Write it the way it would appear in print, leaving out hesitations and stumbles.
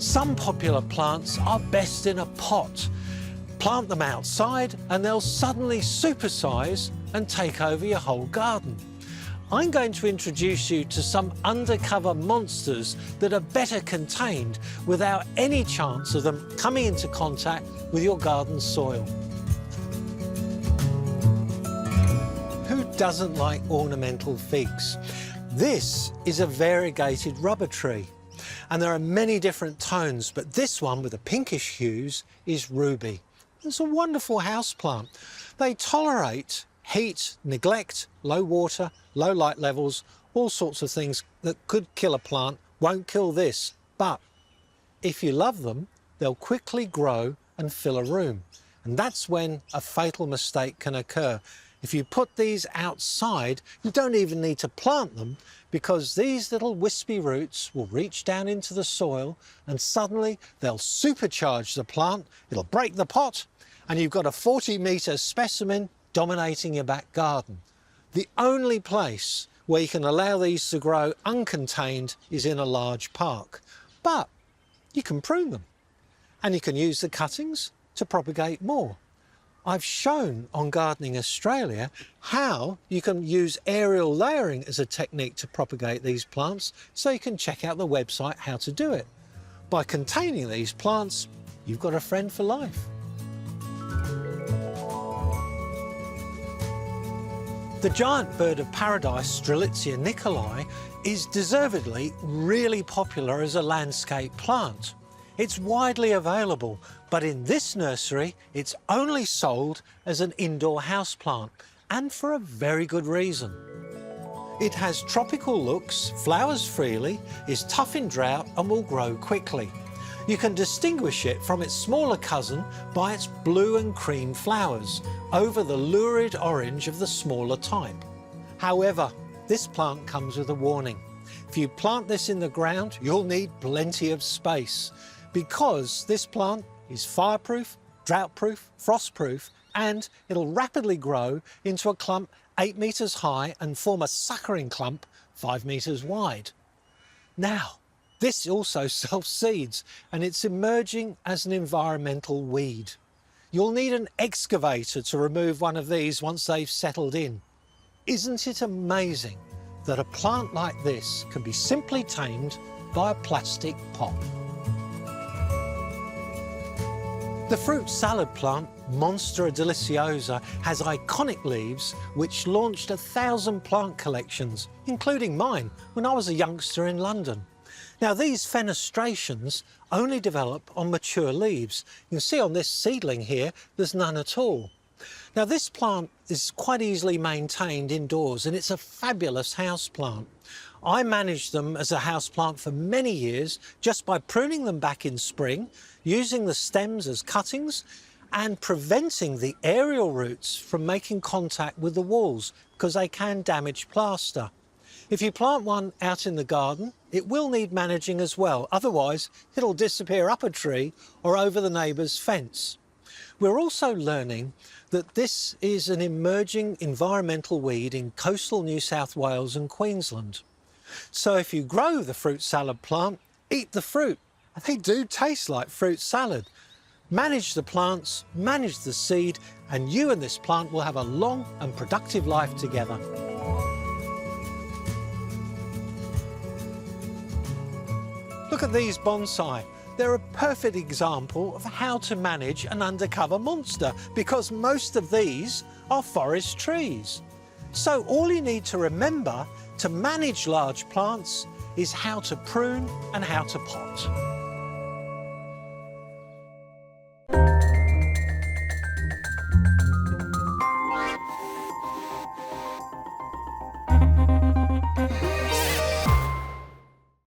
Some popular plants are best in a pot. Plant them outside and they'll suddenly supersize and take over your whole garden. I'm going to introduce you to some undercover monsters that are better contained without any chance of them coming into contact with your garden soil. Who doesn't like ornamental figs? This is a variegated rubber tree, and there are many different tones, but this one with the pinkish hues is ruby. It's a wonderful houseplant. They tolerate heat, neglect, low water, low light levels, all sorts of things that could kill a plant won't kill this. But if you love them, they'll quickly grow and fill a room. And that's when a fatal mistake can occur. If you put these outside, you don't even need to plant them, because these little wispy roots will reach down into the soil and suddenly they'll supercharge the plant, it'll break the pot, and you've got a 40-metre specimen dominating your back garden. The only place where you can allow these to grow uncontained is in a large park. But you can prune them, and you can use the cuttings to propagate more. I've shown on Gardening Australia how you can use aerial layering as a technique to propagate these plants, so you can check out the website how to do it. By containing these plants, you've got a friend for life. The giant bird of paradise, Strelitzia nicolai, is deservedly really popular as a landscape plant. It's widely available, but in this nursery, it's only sold as an indoor houseplant, and for a very good reason. It has tropical looks, flowers freely, is tough in drought and will grow quickly. You can distinguish it from its smaller cousin by its blue and cream flowers over the lurid orange of the smaller type. However, this plant comes with a warning. If you plant this in the ground, you'll need plenty of space, because this plant is fireproof, drought-proof, frost-proof, and it'll rapidly grow into a clump 8 metres high and form a suckering clump 5 metres wide. Now, this also self-seeds, and it's emerging as an environmental weed. You'll need an excavator to remove one of these once they've settled in. Isn't it amazing that a plant like this can be simply tamed by a plastic pot? The fruit salad plant, Monstera deliciosa, has iconic leaves which launched 1,000 plant collections, including mine when I was a youngster in London. Now, these fenestrations only develop on mature leaves. You can see on this seedling here, there's none at all. Now, this plant is quite easily maintained indoors, and it's a fabulous house plant. I managed them as a house plant for many years just by pruning them back in spring, using the stems as cuttings, and preventing the aerial roots from making contact with the walls, because they can damage plaster. If you plant one out in the garden, it will need managing as well, otherwise it'll disappear up a tree or over the neighbour's fence. We're also learning that this is an emerging environmental weed in coastal New South Wales and Queensland. So if you grow the fruit salad plant, eat the fruit. They do taste like fruit salad. Manage the plants, manage the seed, and you and this plant will have a long and productive life together. Look at these bonsai. They're a perfect example of how to manage an undercover monster, because most of these are forest trees. So all you need to remember to manage large plants is how to prune and how to pot.